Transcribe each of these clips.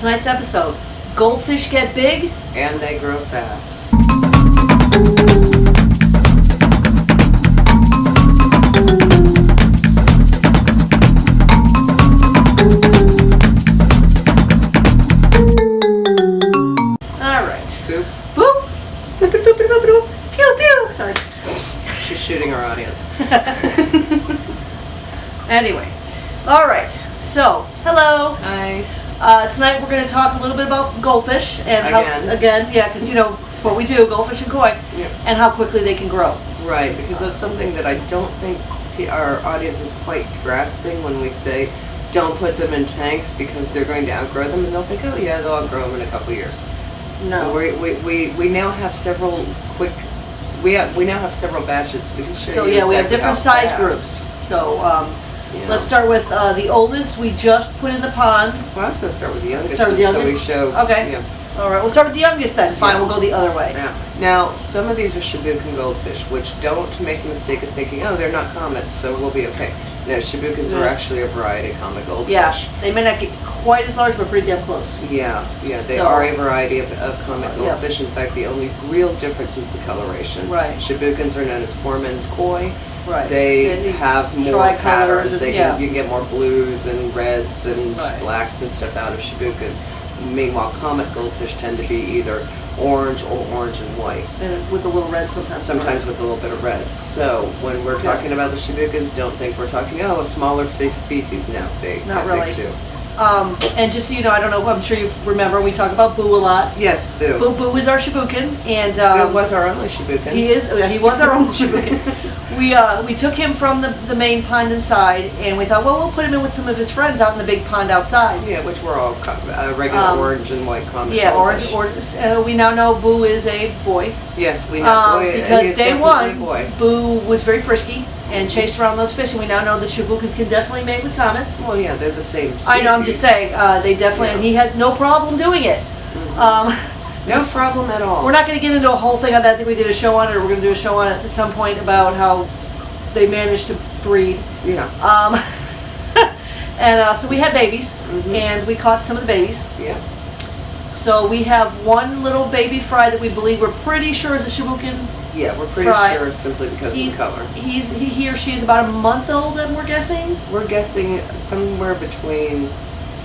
tonight's episode. Goldfish get big. And they grow fast. Alright. Boop. Boop. Boop, boop, boop, boop, boop. Pew, pew. Sorry. She's shooting our audience. Anyway. Alright. So, hello. Hi. Tonight we're going to talk a little bit about goldfish and Again, yeah, because it's what we do, goldfish and koi, and how quickly they can grow. Right, because that's something that I don't think our audience is quite grasping when we say don't put them in tanks because they're going to outgrow them, and they'll think, oh yeah, they'll outgrow them in a couple years. No. We now have several we now have several batches, so we can show you we have exactly different how size fast. groups. So let's start with the oldest we just put in the pond. Well, I was going to start with the youngest. Start with the youngest? So we show. Okay. Yeah. All right, we'll start with the youngest then. Fine, we'll go the other way. Yeah. Now, some of these are Shubunkin goldfish, which don't make the mistake of thinking, oh, they're not comets, so we'll be okay. No, Shubunkins are actually a variety of comet goldfish. Yeah, they may not get quite as large, but pretty damn close. Yeah, they are a variety of comet goldfish. In fact, the only real difference is the coloration. Right. Shubunkins are known as poor men's koi. Right. They have more patterns. And, you can get more blues and reds and blacks and stuff out of Shubunkins. Meanwhile, comet goldfish tend to be either orange or orange and white. And with a little red sometimes. Sometimes with a little bit of red. So when we're talking about the Shubunkins, don't think we're talking, a smaller species. No, they not get really. big too. And just so you know, I don't know, I'm sure you remember, we talk about Boo a lot. Yes, Boo. Boo is our Shubunkin, and Boo was our only Shubunkin. He was our only Shubunkin. We took him from the main pond inside, and we thought, well, we'll put him in with some of his friends out in the big pond outside. Yeah, which were all regular orange and white comet goldfish. Orange. We now know Boo is a boy. Yes, we know boy. Because day one, Boo was very frisky and chased around those fish, and we now know that Shubunkins can definitely mate with comets. Well, yeah, they're the same species. I know, I'm just saying, they definitely, and he has no problem doing it. No problem at all. We're not going to get into a whole thing on that. I think we did a show on it, or we're going to do a show on it at some point about how they managed to breed. Yeah. And so we had babies, and we caught some of the babies. Yeah. So we have one little baby fry that we believe we're pretty sure is a Shubunkin. Yeah, we're pretty sure simply because of the color. He or she is about a month old, and we're guessing? We're guessing somewhere between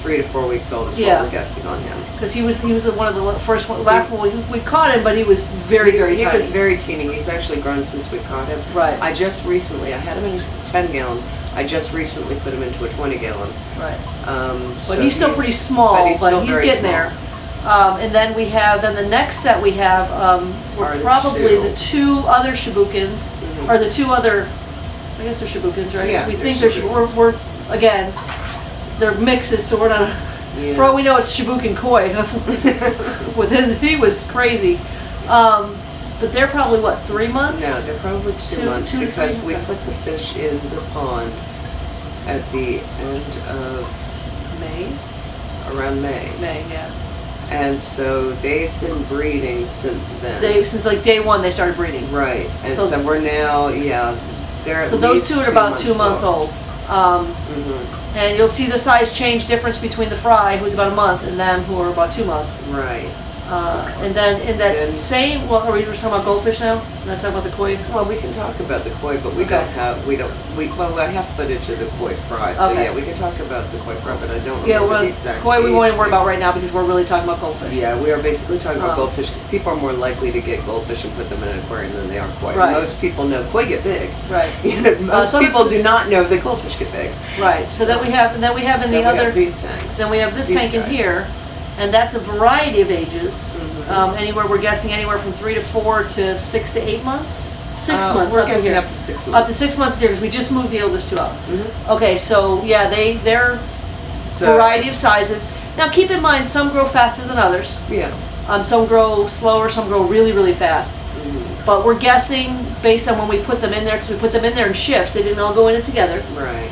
3 to 4 weeks old is what we're guessing on him. Because he was one of the last one we caught him, but he was very tiny. He was very teeny. He's actually grown since we caught him. Right. I had him in a 10-gallon. I just recently put him into a 20-gallon. Right. But he's still pretty small, but he's getting there. And then the next set we have were probably the two other Shubunkins, or the two other, I guess they're Shubunkins, right? Yeah, we think we're again, they're mixes, so we're not, for all we know it's Shubunkin koi. He was crazy. But they're probably, 3 months? No, they're probably 2 months because we put the fish in the pond at the end of May? Around May. May, yeah. And so they've been breeding since then. Since like day one they started breeding. Right. And so we're now, they're at so those two are about 2 months old. And you'll see the size change difference between the fry, who's about a month, and them, who are about 2 months. Right. And then in that same, are we just talking about goldfish now? Not talking about the koi? Well, we can talk about the koi, but I have footage of the koi fry, so we can talk about the koi fry, but I don't remember the exact koi we won't worry about right now because we're really talking about goldfish. Yeah, we are basically talking about goldfish because people are more likely to get goldfish and put them in an aquarium than they are koi. Right. Most people know koi get big. Right. Most people do not know that goldfish get big. Right. So then we have in the other these tanks. Then we have this tank in here. And that's a variety of ages. We're guessing anywhere from 3 to 4 to 6 to 8 months. 6 months. We're guessing up to 6 months. Up to 6 months here because we just moved the oldest two up. Okay, so they're variety of sizes. Now keep in mind some grow faster than others. Yeah. Some grow slower. Some grow really really fast. But we're guessing based on when we put them in there because we put them in there in shifts. They didn't all go in it together. Right.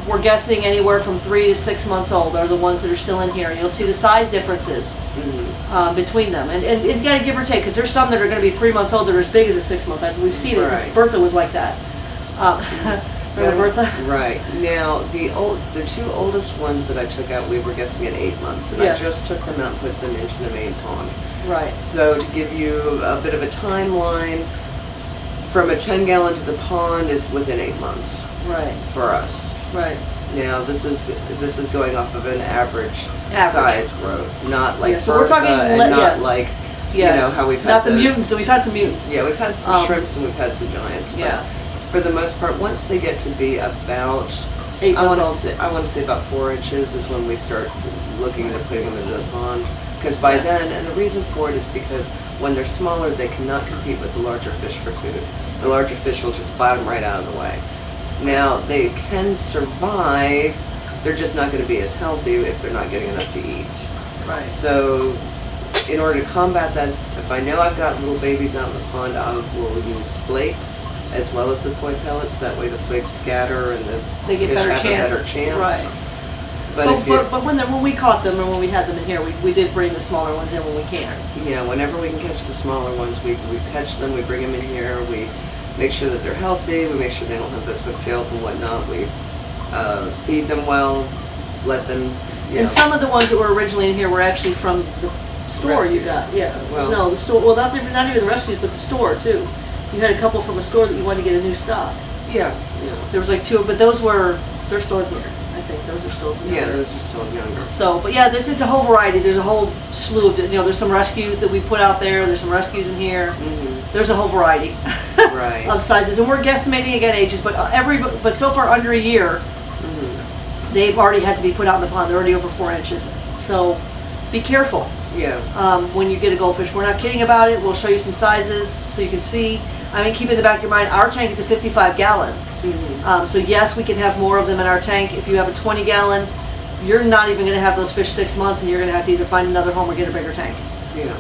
We're guessing anywhere from 3 to 6 months old are the ones that are still in here. And you'll see the size differences between them. And you got to give or take, because there's some that are going to be 3 months old that are as big as a 6 month. We've seen it, because Bertha was like that. Remember Bertha? Right. Now, the two oldest ones that I took out, we were guessing at 8 months, and Yeah. I just took them out and put them into the main pond. Right. So to give you a bit of a timeline, from a 10-gallon to the pond is within 8 months Right. for us. Right. Now, this is going off of an average size growth, not like Yeah, so we're talking Bertha, and not like you know how we've had not the mutants. So we've had some mutants. Yeah, we've had some shrimps and we've had some giants. But Yeah. for the most part, once they get to be about 8 I months want old. to say about 4 inches is when we start looking at putting them into the pond. Because by then, and the reason for it is because when they're smaller, they cannot compete with the larger fish for food. The larger fish will just flat them right out of the way. Now, they can survive, they're just not going to be as healthy if they're not getting enough to eat. Right. So, in order to combat that, if I know I've got little babies out in the pond, I will use flakes as well as the koi pellets. That way the flakes scatter and the They get fish better have chance. a better chance. Right. But when we caught them and when we had them in here, we did bring the smaller ones in when we can. Yeah, whenever we can catch the smaller ones, we catch them, we bring them in here, we make sure that they're healthy, we make sure they don't have those hooktails and whatnot, we feed them well, let them, you know. And some of the ones that were originally in here were actually from the store you Rescues. got. Yeah. Well- No, the store. Well, not even the rescues, but the store too. You had a couple from a store that you wanted to get a new stock. Yeah, There was like 2, but they're still in here. I think those are still. yeah, those are still younger. So, but yeah, it's a whole variety. There's a whole slew of, there's some rescues that we put out there. There's some rescues in here. Mm-hmm. There's a whole variety Right. of sizes, and we're guesstimating again ages. But but so far under a year, Mm-hmm. they've already had to be put out in the pond. They're already over 4 inches. So, be careful Yeah. when you get a goldfish. We're not kidding about it. We'll show you some sizes so you can see. I mean, keep in the back of your mind, our tank is a 55-gallon. Mm-hmm. So yes, we can have more of them in our tank. If you have a 20-gallon, you're not even going to have those fish 6 months, and you're going to have to either find another home or get a bigger tank. Yeah.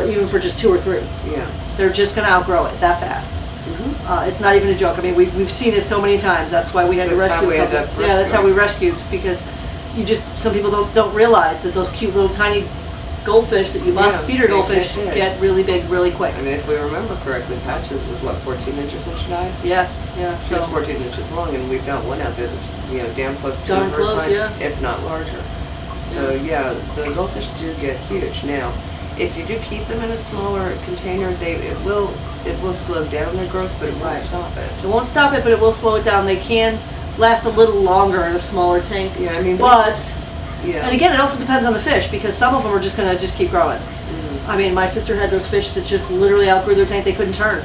Even for just 2 or 3. Yeah. They're just going to outgrow it that fast. Mm-hmm. It's not even a joke. I mean, we've seen it so many times. That's why we had to That's how rescue we a end couple. up Yeah, that's how we rescuing. rescued, because some people don't realize that those cute little tiny goldfish that you buy, Yeah, feeder they goldfish, get big. get really big really quick. I mean, if we remember correctly, Patches was what, 14 inches when she died? Yeah. She was So 14 inches long, and we've got one out there that's damn close to Darn her close, size, yeah. if not larger. So yeah, the goldfish do get huge. Now, if you do keep them in a smaller container, it will slow down their growth, but it won't Right. stop it. it won't stop it, but it will slow it down. They can last a little longer in a smaller tank. Yeah, I mean, But yeah. and again, it also depends on the fish, because some of them are just going to just keep growing. Mhm. I mean, my sister had those fish that just literally outgrew their tank. They couldn't turn.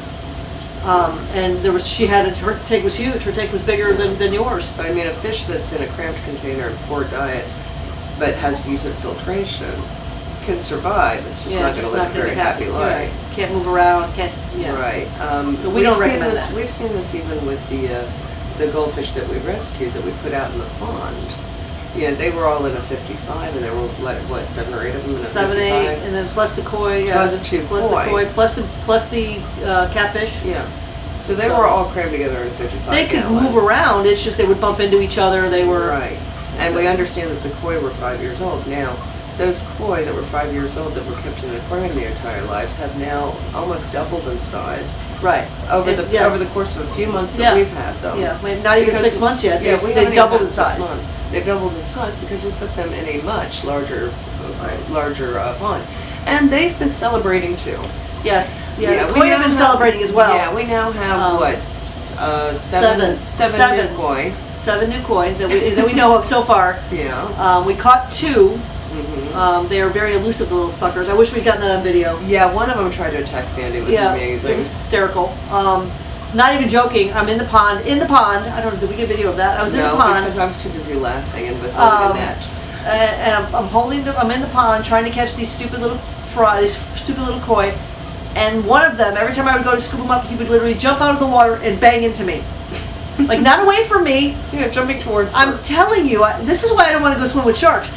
And her tank was huge. Her tank was bigger than yours. But I mean, a fish that's in a cramped container and poor diet, but has decent filtration, can survive. It's just not going to live a very happy life. Right. Can't move around. Can't. Yeah. Right. So we don't we've seen recommend this, that. We've seen this even with the goldfish that we rescued that we put out in the pond. Yeah, they were all in a 55, and there were like what 7 or 8 of them in a 7, 8, 55. and then plus the koi. Plus two plus koi. the koi. Plus the catfish. Yeah. So they So- were all crammed together in a 55. They could gallon. move around. It's just they would bump into each other. They were Right. And So- we understand that the koi were 5 years old. Now, those koi that were 5 years old that were kept in an aquarium their entire lives have now almost doubled in size right over yeah. over the course of a few months that Yeah. we've had them. Yeah, not even Because- 6 months yet. Yeah, They we haven't doubled even in had 6 size. months. They've doubled in size because we put them in a much larger pond, and they've been celebrating too. Yes, yeah. Yeah, The we koi have now been have- celebrating as well. Yeah, we now have Um, seven seven. new koi. 7 new koi that we know of so far. Yeah. We caught 2. Hmm. They are very elusive, the little suckers. I wish we'd gotten that on video. Yeah, one of them tried to attack Sandy. It was Yeah, amazing. it was hysterical. Not even joking. I'm in the pond. I don't know. Did we get video of that? I was in the pond. because I was too busy laughing and with holding a net. And I'm in the pond trying to catch these stupid little these stupid little koi, and one of them, every time I would go to scoop him up, he would literally jump out of the water and bang into me, like not away from me. Yeah, jumping towards her. I'm telling you, this is why I don't want to go swim with sharks.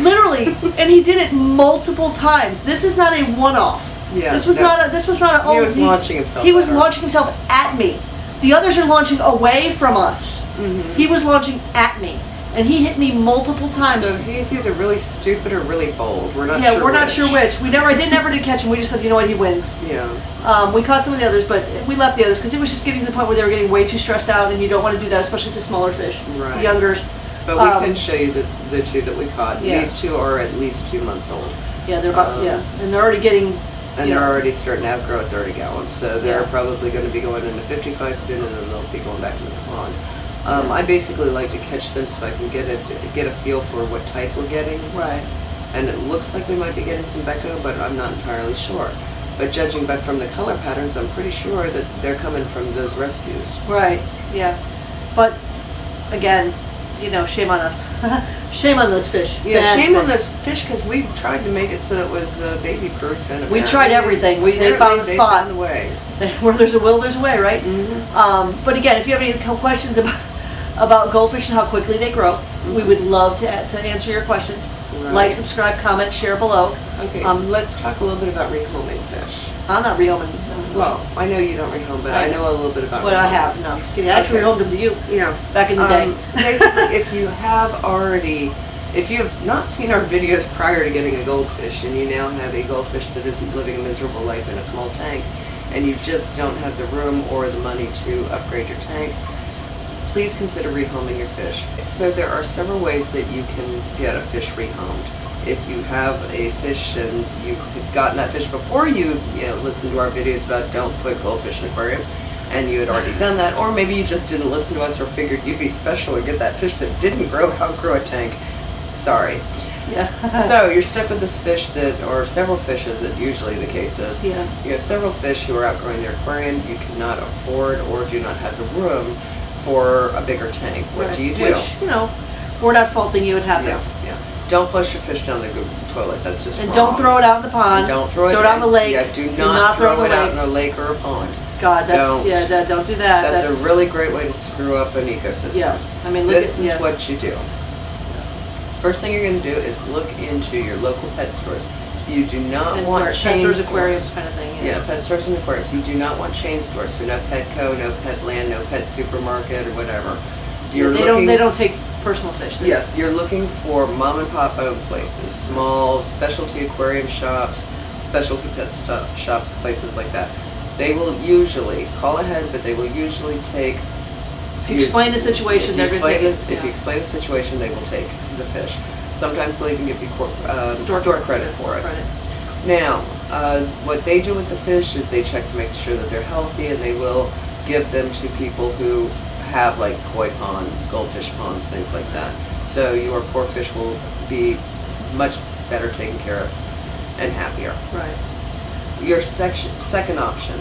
Literally, and he did it multiple times. This is not a one-off. Yeah, This was no. not a. This was not a. He was launching himself He was at her. launching himself at me. The others are launching away from us. Mhm. He was launching at me, And he hit me multiple times. So he's either really stupid or really bold. We're not yeah, sure we're not sure which. I didn't catch him. We just said, you know what, he wins. Yeah. We caught some of the others, but we left the others because it was just getting to the point where they were getting way too stressed out, and you don't want to do that, especially to smaller fish, Right. youngers. But we can show you the two that we caught. Yeah. These two are at least 2 months old. Yeah, they're about and they're already getting. And they're already starting to outgrow at 30 gallons, so they're Yeah. probably going to be going into 55 soon, and then they'll be going back into the pond. I basically like to catch them so I can get a feel for what type we're getting. Right. And it looks like we might be getting some Becco, but I'm not entirely sure. But judging from the color patterns, I'm pretty sure that they're coming from those rescues. Right. Yeah. But again, shame on us. Shame on those fish. Yeah, Bad shame fish. on this fish because we tried to make it so it was baby proof. And We tried everything. They found a they spot. found a way. Where there's a will, there's a way, right? Mm-hmm. But again, if you have any questions about goldfish and how quickly they grow, we would love to answer your questions. Right. Like, subscribe, comment, share below. Okay, let's talk a little bit about rehoming fish. I'm not rehoming. Well, I know you don't rehome, but I know a little bit about But rehoming. I have. No, I'm just kidding. I actually rehomed them to you. Yeah. Back in the day. Basically, if you have not seen our videos prior to getting a goldfish, and you now have a goldfish that is living a miserable life in a small tank, and you just don't have the room or the money to upgrade your tank, please consider rehoming your fish. So there are several ways that you can get a fish rehomed. If you have a fish and you've gotten that fish before you listened to our videos about don't put goldfish in aquariums, and you had already done that, or maybe you just didn't listen to us or figured you'd be special and get that fish that didn't outgrow a tank. Sorry. Yeah. So you're stuck with this fish or several fish, as it usually the case is. Yeah. You have several fish who are outgrowing their aquarium. You cannot afford or do not have the room for a bigger tank. What do you do? Which, we're not faulting you. It happens. Yeah. Don't flush your fish down the toilet. That's just And wrong. don't throw it out in the pond. And don't throw it out in the lake. Yeah, do not throw it out in lake. a lake or a pond. God, Don't. don't do that. That's a really great way to screw up an ecosystem. Yes. I mean, this is what you do. First thing you're going to do is look into your local pet stores. You do not want chain pet stores, stores. aquariums, kind of thing. Yeah, pet stores and aquariums. You do not want chain stores. So no Petco, no Petland, no Pet Supermarket, or whatever. They don't take personal fish. Yes, you're looking for mom and pop owned places, small specialty aquarium shops, specialty pet shops, places like that. They will usually call ahead, but they will usually take. If you explain the situation, they're going to take it. If you explain the situation, they will take the fish. Sometimes they'll even give you store credit for it. Now, what they do with the fish is they check to make sure that they're healthy, and they will give them to people who have like koi ponds, goldfish ponds, things like that. So your poor fish will be much better taken care of and happier. Right. Your second option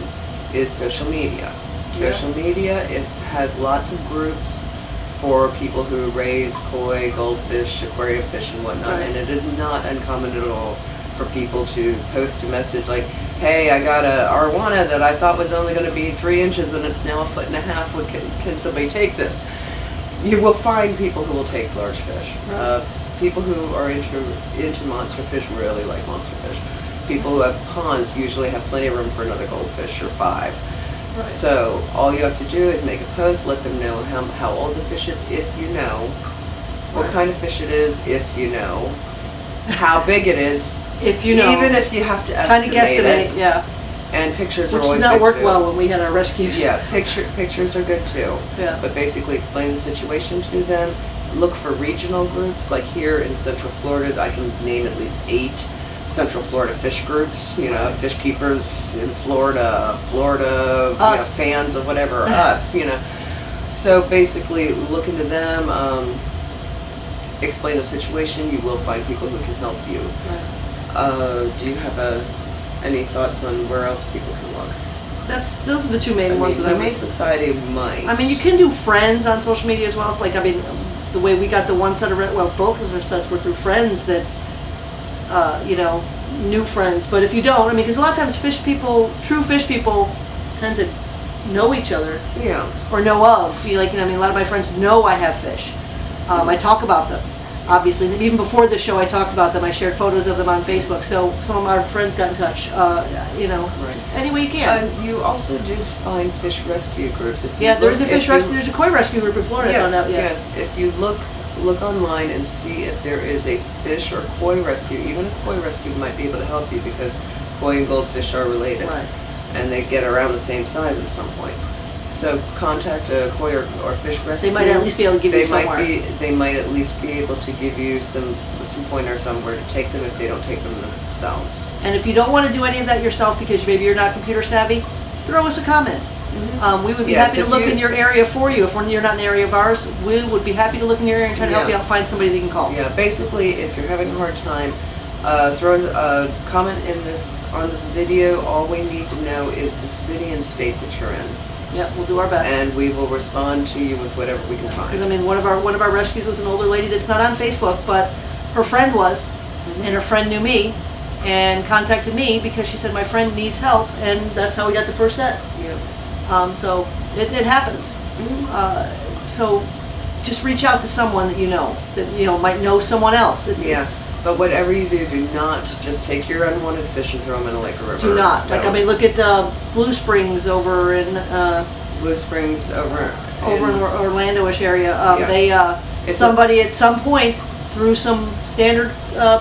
is social media. Social media has lots of groups for people who raise koi, goldfish, aquarium fish, and whatnot, and it is not uncommon at all for people to post a message like, hey, I got a arowana that I thought was only going to be 3 inches and it's now 1.5 foot. Can somebody take this? You will find people who will take large fish. People who are into monster fish really like monster fish. People who have ponds usually have plenty of room for another goldfish or 5. Right. So all you have to do is make a post, let them know how old the fish is, if you know, what kind of fish it is, if you know, how big it is, if you know, even if you have to estimate it. Yeah. And pictures are Which always does not good work too. well when we had our rescues. Yeah, pictures are good too. Yeah. But basically explain the situation to them. Look for regional groups, like here in Central Florida, I can name at least 8 Central Florida fish groups, fish keepers in Florida, fans of whatever, us, So basically look into them, explain the situation, you will find people who can help you. Right. Do you have any thoughts on where else people can look? Those are the two main ones that I Humane Society might. I mean, you can do friends on social media as well. It's like, the way we got the one set of, both of our sets were through friends that, new friends. But if you don't, because a lot of times true fish people tend to know each other. Yeah. Or know of. A lot of my friends know I have fish. I talk about them. Obviously, even before the show, I talked about them. I shared photos of them on Facebook. So some of our friends got in touch. Just any way you can. You also do find fish rescue groups. There's a fish rescue. There's a koi rescue group in Florida. I found out. Yes. If you look look online and see if there is a fish or koi rescue. Even a koi rescue might be able to help you because koi and goldfish are related. Right. And they get around the same size at some points. So contact a koi or fish rescue. They might at least be able to give you somewhere. They might at least be able to give you some pointers on where to take them if they don't take them themselves. And if you don't want to do any of that yourself because maybe you're not computer savvy, throw us a comment. We would be happy to look in your area for you. If you're not in the area of ours, we would be happy to look in your area and try to help you out, find somebody that you can call. Yeah, basically, if you're having a hard time, throw a comment on this video. All we need to know is the city and state that you're in. Yeah, we'll do our best. And we will respond to you with whatever we can find. Because I mean, one of our rescues was an older lady that's not on Facebook, but her friend was, and her friend knew me, and contacted me because she said my friend needs help, and that's how we got the first set. Yeah. So it happens. So just reach out to someone that you know might know someone else. It's But whatever you do, do not just take your unwanted fish and throw them in a lake or river. Do not. Like, I mean, look at Blue Springs over in Blue Springs over in the Orlando-ish area. It's Somebody at some point threw some standard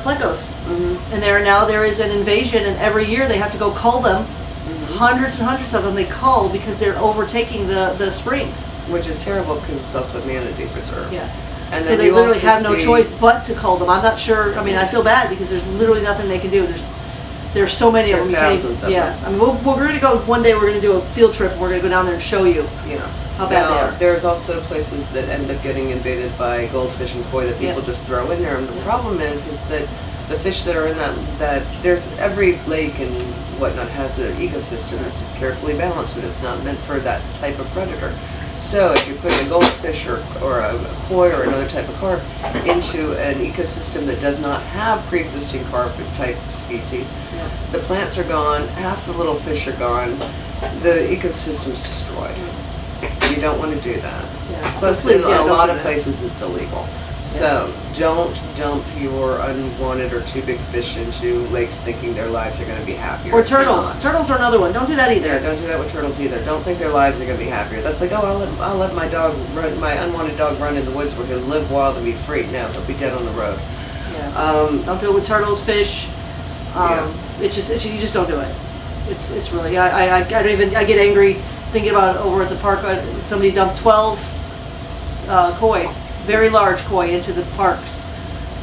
plecos, and there is an invasion, and every year they have to go cull them. Hundreds and hundreds of them they cull because they're overtaking the springs. Which is terrible because it's also a manatee preserve. Yeah. And so then they you literally also have no see- choice but to cull them. I'm not sure. I mean, I feel bad because there's literally nothing they can do. There's so many of them. There are thousands of them. I mean, we're going to go one day. We're going to do a field trip. And we're going to go down there and show you. Yeah. How bad they are. There's also places that end up getting invaded by goldfish and koi that people just throw in there. And the problem is that the fish that are in that there's every lake and whatnot has an ecosystem that's carefully balanced, and it's not meant for that type of predator. So if you put a goldfish or a koi or another type of carp into an ecosystem that does not have pre-existing carp type species, the plants are gone, half the little fish are gone, the ecosystem's destroyed. You don't want to do that. Yeah. Plus, So please, in a don't lot do of that. places it's illegal. So don't dump your unwanted or too big fish into lakes thinking their lives are going to be happier. Or It's turtles. not. Turtles are another one. Don't do that either. Yeah, don't do that with turtles either. Don't think their lives are going to be happier. That's like, oh, I'll let my dog run, my unwanted dog run in the woods where he'll live wild and be free. No, he'll be dead on the road. Yeah. Don't do it with turtles, fish. You just don't do it. It's really I get angry thinking about it over at the park. Somebody dumped 12 koi, very large koi, into the park's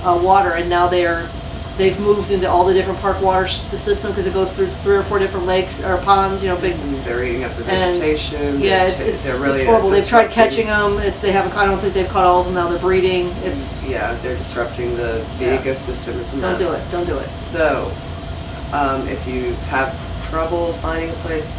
water, and now they've moved into all the different park water system because it goes through 3 or 4 different lakes or ponds. Big. They're eating up the vegetation. Yeah, they're it's really horrible. They've tried disrupting- catching them. They haven't. I don't think they've caught all of them. Now they're breeding. They're disrupting the ecosystem. It's a mess. Don't do it. Don't do it. So, if you have trouble finding a place,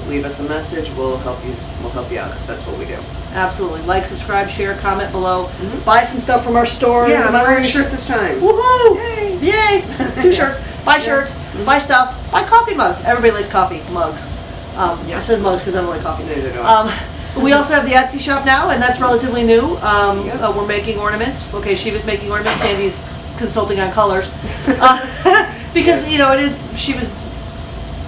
leave us a message. We'll help you. We'll help you out because that's what we do. Absolutely. Like, subscribe, share, comment below. Buy some stuff from our store. Yeah, I'm Buy wearing a shirt this time. Woohoo! Yay! Yay! 2 shirts. Buy shirts. Buy stuff. Buy coffee mugs. Everybody likes coffee mugs. I said mugs because I don't like coffee. Neither do I. We also have the Etsy shop now, and that's relatively new. Yep. We're making ornaments. Okay, Shiva's making ornaments. Sandy's consulting on colors. Because, it is, Shiva's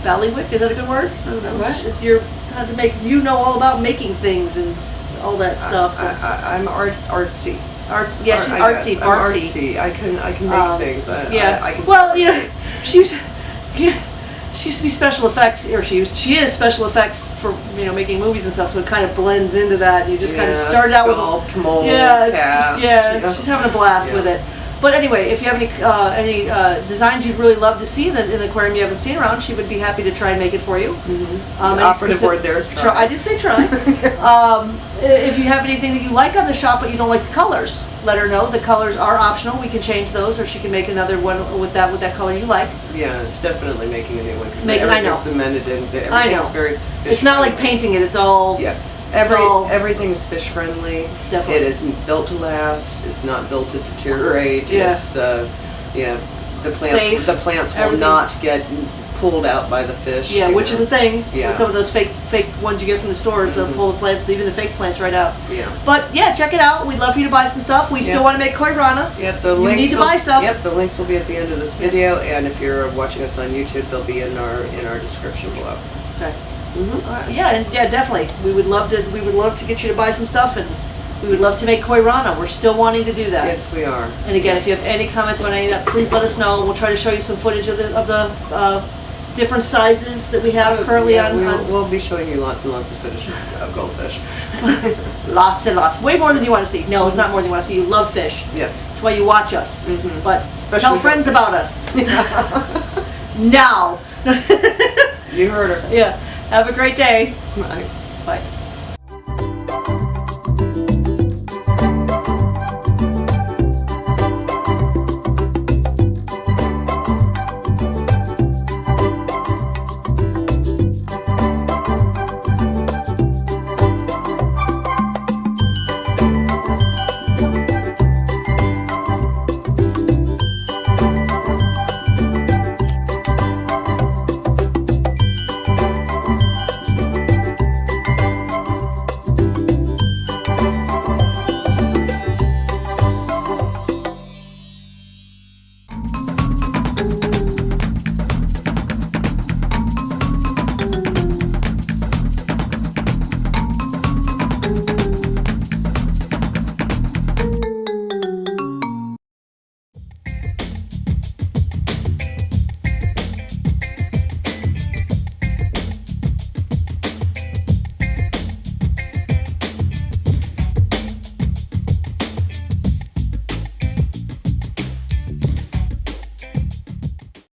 ballywick. Is that a good word? I don't know. What? You're had to make, all about making things and all that stuff. I'm artsy. Arts, yeah, she's I artsy, guess. I'm artsy. I can make things. I can she's she used to be special effects, or she is special effects for making movies and stuff. So it kind of blends into that. And you just kind of started out with sculpt, mold, cast, cast. she's having a blast with it. But anyway, if you have any designs you'd really love to see in an aquarium you haven't seen around, she would be happy to try and make it for you. The operative word there is try. I did say try. If you have anything that you like on the shop but you don't like the colors, let her know. The colors are optional. We can change those, or she can make another one with that color you like. Yeah, it's definitely making a new one because I know. everything's cemented in. I know. Everything's very fish It's not like friendly. painting it. It's all Everything is fish friendly. Definitely. It is built to last. It's not built to deteriorate. Yeah. It's the plants. Safe. The plants will Everything. not get pulled out by the fish. Yeah, which is a thing. Yeah. With some of those fake ones you get from the stores, they'll pull the plant, even the fake plants right out. Yeah. But yeah, check it out. We'd love for you to buy some stuff. We still want to make koi rana. Yep, the You links need to buy stuff. Yep, the links will be at the end of this video, and if you're watching us on YouTube, they'll be in our description below. Okay. Definitely. We would love to get you to buy some stuff, and We would love to make koi rana. We're still wanting to do that. Yes, we are. And again, if you have any comments about any of that, please let us know. We'll try to show you some footage of the different sizes that we have currently Yeah, on. we'll be showing you lots and lots of footage of goldfish. Lots and lots. Way more than you want to see. No, it's not more than you want to see. You love fish. Yes. That's why you watch us. Mhm. But Especially tell friends about us. Now. You heard her. Yeah. Have a great day. Bye. Bye.